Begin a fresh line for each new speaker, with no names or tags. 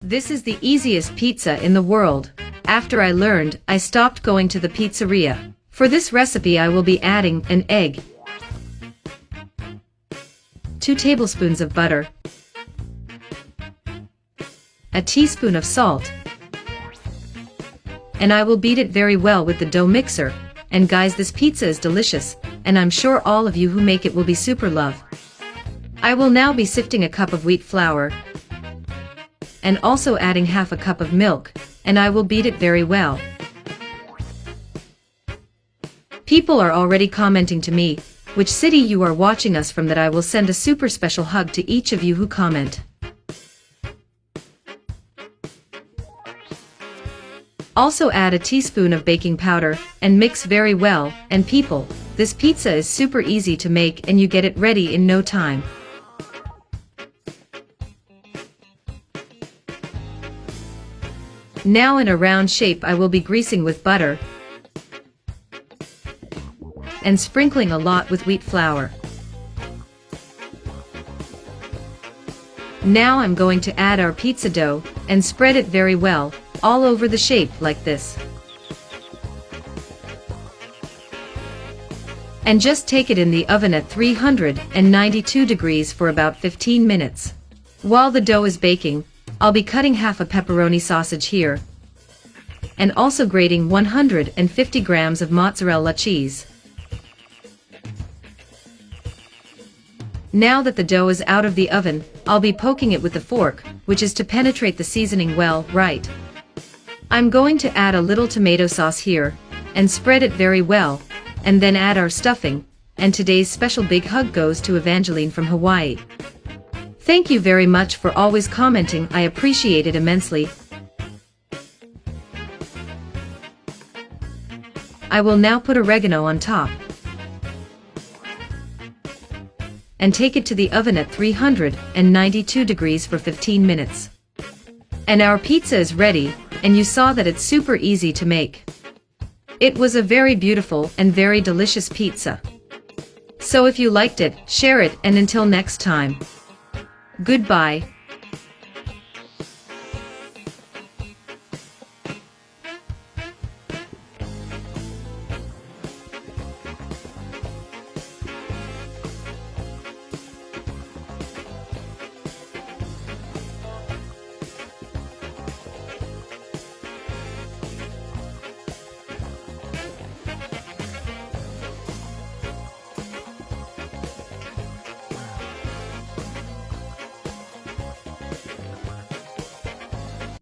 This is the easiest pizza in the world. After I learned, I stopped going to the pizzeria. For this recipe I will be adding an egg, 2 tablespoons of butter, a teaspoon of salt, and I will beat it very well with the dough mixer. And guys, this pizza is delicious, and I'm sure all of you who make it will be super love. I will now be sifting a cup of wheat flour, and also adding half a cup of milk, and I will beat it very well. People are already commenting to me, which city you are watching us from, that I will send a super special hug to each of you who comment. Also add a teaspoon of baking powder, and mix very well, and people, this pizza is super easy to make and you get it ready in no time. Now in a round shape I will be greasing with butter and sprinkling a lot with wheat flour. Now I'm going to add our pizza dough and spread it very well all over the shape like this. And just take it in the oven at 392 degrees for about 15 minutes. While the dough is baking, I'll be cutting half a pepperoni sausage here, and also grating 150 grams of mozzarella cheese. Now that the dough is out of the oven, I'll be poking it with the fork, which is to penetrate the seasoning well, right? I'm going to add a little tomato sauce here, and spread it very well, and then add our stuffing, and today's special big hug goes to Evangeline from Hawaii. Thank you very much for always commenting, I appreciate it immensely. I will now put oregano on top, and take it to the oven at 392 degrees for 15 minutes. And our pizza is ready, and you saw that it's super easy to make. It was a very beautiful and very delicious pizza. So if you liked it, share it, and until next time. Goodbye.